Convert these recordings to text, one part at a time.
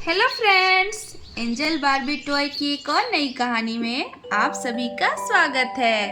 Hello friends, angel Barbie toy की एक और नई कहानी में आप सभी का स्वागत है।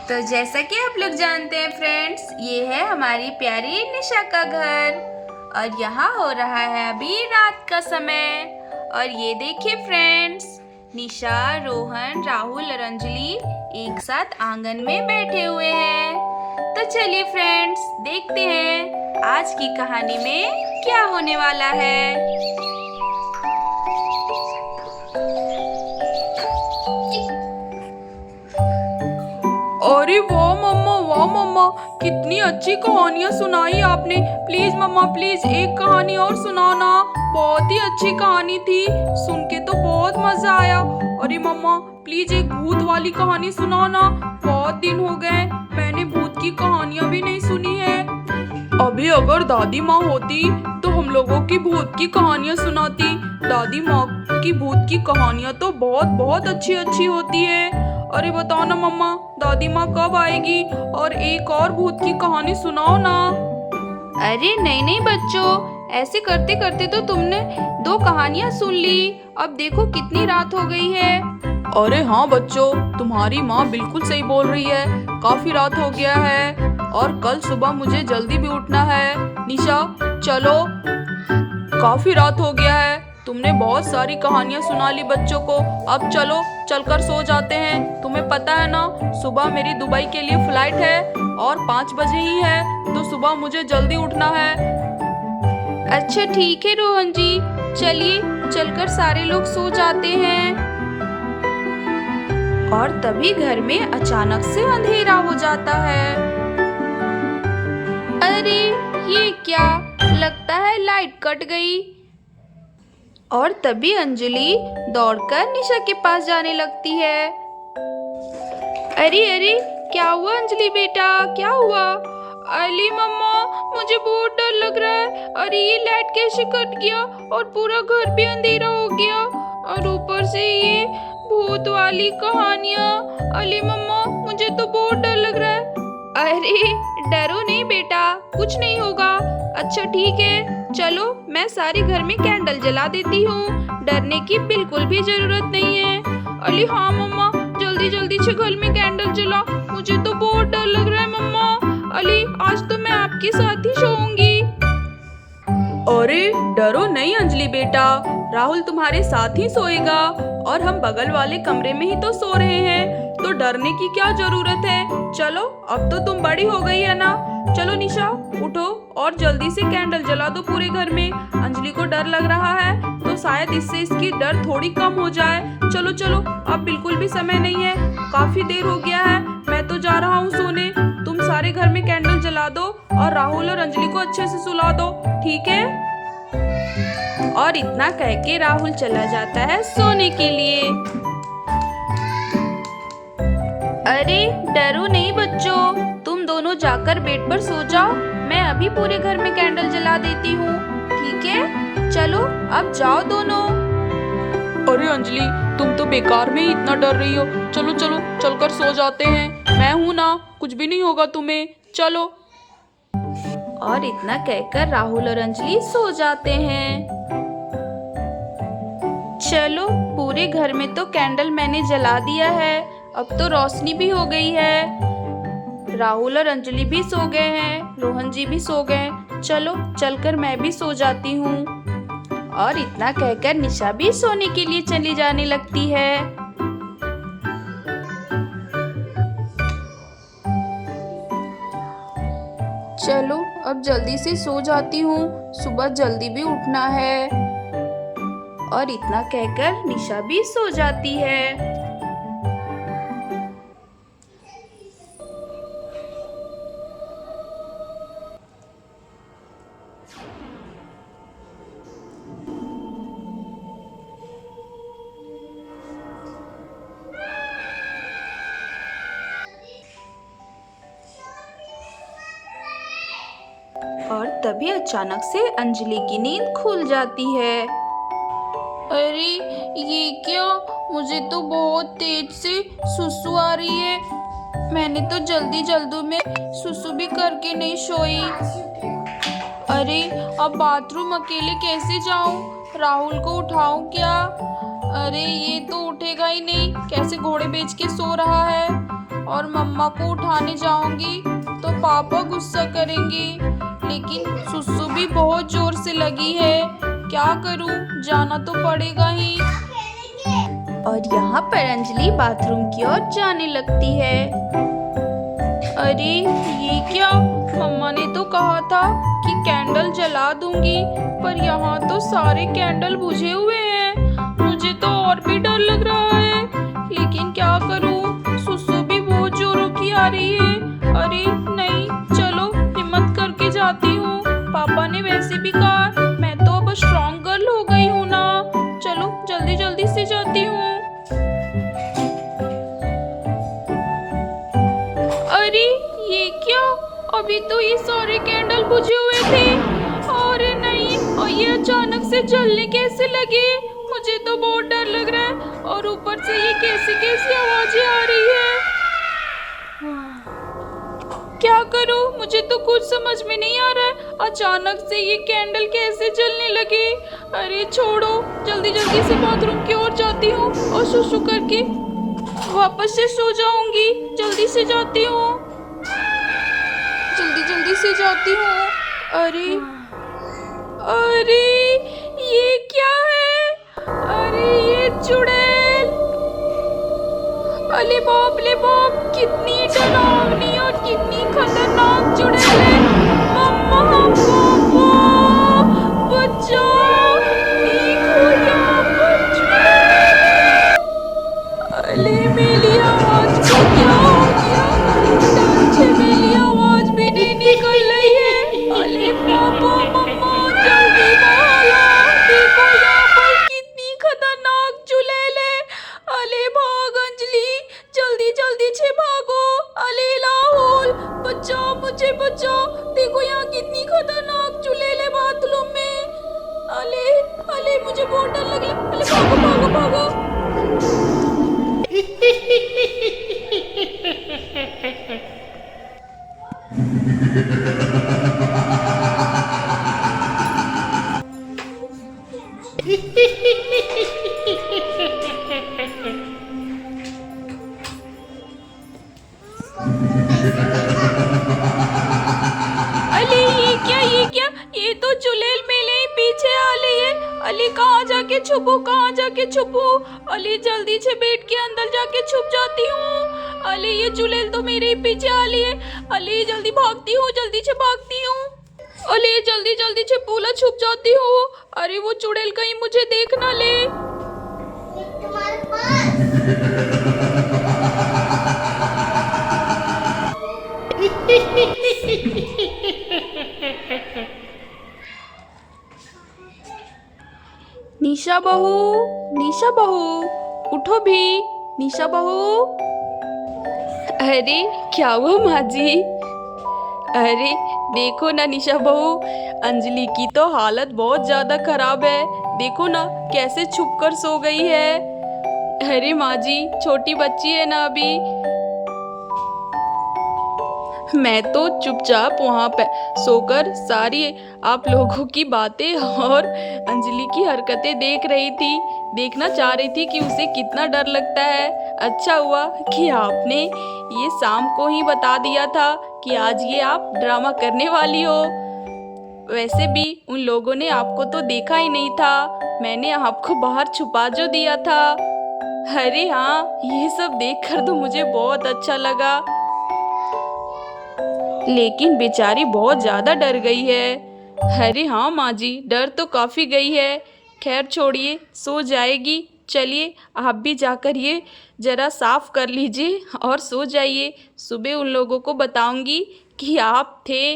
तो जैसा कि आप लोग जानते हैं फ्रेंड्स, ये है हमारी प्यारी निशा का घर और यहाँ हो रहा है अभी रात का समय। और ये देखिए फ्रेंड्स, निशा, रोहन, राहुल और अंजलि एक साथ आंगन में बैठे हुए हैं। तो चलिए फ्रेंड्स, देखते हैं आज की कहानी में क्या होने वाला है। अरे वाह मम्मा, कितनी अच्छी कहानियाँ सुनाई आपने। प्लीज मम्मा, प्लीज एक कहानी और सुनाना। बहुत ही अच्छी कहानी थी, सुन के तो बहुत मजा आया। अरे मम्मा, प्लीज एक भूत वाली कहानी सुनाना। बहुत दिन हो गए, मैंने भूत की कहानियाँ भी नहीं सुनी है। अभी अगर दादी माँ होती तो हम लोगों की भूत की कहानियाँ सुनाती। दादी माँ की भूत की कहानियाँ तो बहुत बहुत अच्छी अच्छी होती है। अरे बताओ ना मम्मा, दादी माँ कब आएगी और एक और भूत की कहानी सुनाओ ना। अरे नहीं नहीं बच्चों, ऐसे करते करते तो तुमने 2 कहानियां सुन ली। अब देखो कितनी रात हो गई है। अरे हाँ बच्चों, तुम्हारी माँ बिल्कुल सही बोल रही है। काफी रात हो गया है और कल सुबह मुझे जल्दी भी उठना है। निशा चलो, काफी रात हो गया है, तुमने बहुत सारी कहानियां सुना ली बच्चों को। अब चलो, चलकर सो जाते हैं। तुम्हें पता है ना, सुबह मेरी दुबई के लिए फ्लाइट है और 5 बजे ही है, तो सुबह मुझे जल्दी उठना है। अच्छा ठीक है रोहन जी, चलिए चलकर सारे लोग सो जाते हैं। और तभी घर में अचानक से अंधेरा हो जाता है। अरे ये क्या, लगता है लाइट कट गई। और तभी अंजलि दौड़कर निशा के पास जाने लगती है। अरे अरे, क्या हुआ अंजलि बेटा, क्या हुआ? अली मम्मा, मुझे बहुत डर लग रहा है। अरे ये लाइट कैसे कट गया और पूरा घर भी अंधेरा हो गया, और ऊपर से ये भूत वाली कहानियाँ। अली मम्मा, मुझे तो बहुत डर लग रहा है। अरे डरो नहीं बेटा, कुछ नहीं होगा। अच्छा ठीक है, चलो मैं सारे घर में कैंडल जला देती हूँ, डरने की बिल्कुल भी जरूरत नहीं है। अली हाँ मम्मा, जल्दी जल्दी से घर में कैंडल जला, मुझे तो बहुत डर लग रहा है मम्मा। अली आज तो मैं आपके साथ ही सोऊंगी। अरे डरो नहीं अंजलि बेटा, राहुल तुम्हारे साथ ही सोएगा और हम बगल वाले कमरे में ही तो सो रहे हैं, तो डरने की क्या जरूरत है। चलो, अब तो तुम बड़ी हो गई है ना। चलो निशा, उठो और जल्दी से कैंडल जला दो पूरे घर में। अंजलि को डर लग रहा है तो शायद इससे इसकी डर थोड़ी कम हो जाए। चलो चलो, अब बिल्कुल भी समय नहीं है, काफी देर हो गया है, मैं तो जा रहा हूँ सोने। तुम सारे घर में कैंडल जला दो और राहुल और अंजलि को अच्छे से सुला दो, ठीक है? और इतना कह के राहुल चला जाता है सोने के लिए। अरे डरो नहीं बच्चों, तुम दोनों जाकर बेड पर सो जाओ, मैं अभी पूरे घर में कैंडल जला देती हूँ, ठीक है? चलो अब जाओ दोनों। अरे अंजलि, तुम तो बेकार में ही इतना डर रही हो। चलो चलो, चलकर सो जाते हैं, मैं हूं ना, कुछ भी नहीं होगा तुम्हें। चलो। और इतना कहकर राहुल और अंजलि सो जाते हैं। चलो, पूरे घर में तो कैंडल मैंने जला दिया है, अब तो रोशनी भी हो गई है। राहुल और अंजलि भी सो गए हैं, रोहन जी भी सो गए। चलो चलकर मैं भी सो जाती हूँ। और इतना कहकर निशा भी सोने के लिए चली जाने लगती है। चलो अब जल्दी से सो जाती हूँ, सुबह जल्दी भी उठना है। और इतना कहकर निशा भी सो जाती है। और तभी अचानक से अंजलि की नींद खुल जाती है। अरे ये क्या, मुझे तो बहुत तेज से सुसु आ रही है। मैंने तो जल्दी जल्दी में सुसु भी करके नहीं सोई। अरे अब बाथरूम अकेले कैसे जाऊं? राहुल को उठाऊं क्या? अरे ये तो उठेगा ही नहीं, कैसे घोड़े बेच के सो रहा है। और मम्मा को उठाने जाऊंगी तो पापा गुस्सा करेंगे। लेकिन सुसु भी बहुत जोर से लगी है, क्या करूं, जाना तो पड़ेगा ही। और यहाँ पर अंजलि बाथरूम की ओर जाने लगती है। अरे ये क्या, मम्मा ने तो कहा था कि कैंडल जला दूंगी, पर यहाँ तो सारे कैंडल बुझे हुए हैं। मुझे तो और भी डर लग रहा है, लेकिन क्या करूं, सुसु भी बहुत जोरों की आ रही है। अरे नहीं, चलो हिम्मत करके जाती हूँ। पापा ने वैसे भी कहा, मैं तो अब स्ट्रॉन्ग गर्ल हो गई हूँ ना। चलो जल्दी जल्दी से जाती हूँ। अरे ये क्या, अभी तो ये सारे कैंडल बुझे हुए थे। अरे नहीं, और ये अचानक से जलने कैसे लगे? मुझे तो बहुत डर लग रहा है, और ऊपर से ये कैसी कैसी आवाजें आ रही है। क्या करूं, मुझे तो कुछ समझ में नहीं आ रहा है। अचानक से ये कैंडल कैसे जलने लगे? अरे छोड़ो, जल्दी जल्दी से बाथरूम की ओर जाती हूँ और सुसु करके वापस से सो जाऊंगी। जल्दी से जाती हूँ, जल्दी जल्दी से जाती हूँ। अरे अरे ये क्या है? अरे ये चुड़ैल, अरे बाप ले बाप, कितनी डरावनी और कितनी खतरनाक चुड़ैल है। मम्मा पापा बचाओ, देखो यहाँ पर चुड़ैल है। अरे मेरी आवाज को क्या हो गया? डर से मेरी आवाज भी नहीं निकल रही है। अरे पापा मम्मा जल्दी भागो, देखो यहाँ पर कितनी खतरनाक चुड़ैल है। अरे भाग अंजलि, जल्दी जल्दी से भागो। अरे राहुल बचाओ, मुझे बचाओ, देखो यहाँ कितनी खतरनाक चुड़ैल है बाथरूम में। अरे अरे मुझे बहुत डर लग रहा है। अरे भागो भागो भागो। अली ये क्या, ये क्या, ये तो चुड़ैल मेरे ही पीछे आ रही है। अली कहाँ जाके छुपू, कहाँ जाके छुपू? अली जल्दी से बेड के अंदर जाके छुप जाती हूँ। अली ये चुड़ैल तो मेरे ही पीछे आ रही है। अली जल्दी भागती हूँ, जल्दी से भागती हूँ। अली जल्दी जल्दी से पूरा छुप जाती हूँ। अरे वो चुड़ैल कहीं मुझे देख ना ले। निशा बहू, निशा बहू, उठो भी, निशा बहू। अरे क्या हुआ माँ जी? अरे देखो ना निशा बहू, अंजलि की तो हालत बहुत ज्यादा खराब है। देखो ना कैसे छुप कर सो गई है। अरे माँ जी, छोटी बच्ची है ना अभी। मैं तो चुपचाप वहाँ पे सोकर सारी आप लोगों की बातें और अंजलि की हरकतें देख रही थी। देखना चाह रही थी कि उसे कितना डर लगता है। अच्छा हुआ कि आपने ये शाम को ही बता दिया था कि आज ये आप ड्रामा करने वाली हो। वैसे भी उन लोगों ने आपको तो देखा ही नहीं था, मैंने आपको बाहर छुपा जो दिया था। अरे हाँ, ये सब देखकर तो मुझे बहुत अच्छा लगा, लेकिन बेचारी बहुत ज्यादा डर गई है। अरे हाँ माँ जी, डर तो काफी गई है। खैर छोड़िए, सो जाएगी। चलिए आप भी जाकर ये जरा साफ कर लीजिए और सो जाइए। सुबह उन लोगों को बताऊंगी कि आप थे।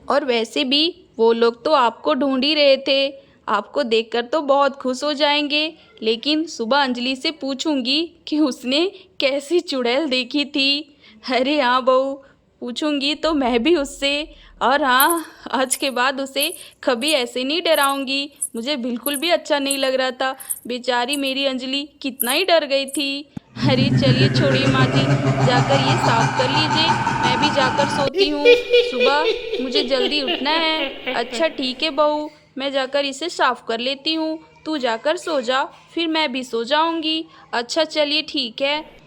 और वैसे भी वो लोग तो आपको ढूंढ ही रहे थे, आपको देखकर तो बहुत खुश हो जाएंगे। लेकिन सुबह अंजलि से पूछूंगी कि उसने कैसी चुड़ैल देखी थी। अरे हाँ बहू, पूछूंगी तो मैं भी उससे। और हाँ, आज के बाद उसे कभी ऐसे नहीं डराऊंगी। मुझे बिल्कुल भी अच्छा नहीं लग रहा था। बेचारी मेरी अंजलि कितना ही डर गई थी। अरे चलिए छोड़िए माँ जी, जाकर ये साफ कर लीजिए, मैं भी जाकर सोती हूँ। सुबह मुझे जल्दी उठना है। अच्छा ठीक है बहू, मैं जाकर इसे साफ कर लेती हूँ, तू जाकर सो जा, फिर मैं भी सो जाऊँगी। अच्छा चलिए ठीक है।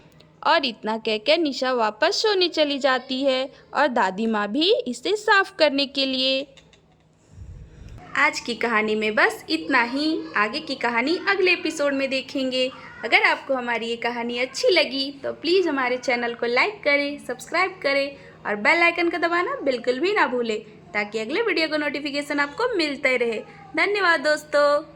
और इतना कहकर निशा वापस सोने चली जाती है और दादी माँ भी इसे साफ करने के लिए। आज की कहानी में बस इतना ही। आगे की कहानी अगले एपिसोड में देखेंगे। अगर आपको हमारी ये कहानी अच्छी लगी तो प्लीज़ हमारे चैनल को लाइक करें, सब्सक्राइब करें और बेल आइकन का दबाना बिल्कुल भी ना भूलें, ताकि अगले वीडियो का नोटिफिकेशन आपको मिलते रहे। धन्यवाद दोस्तों।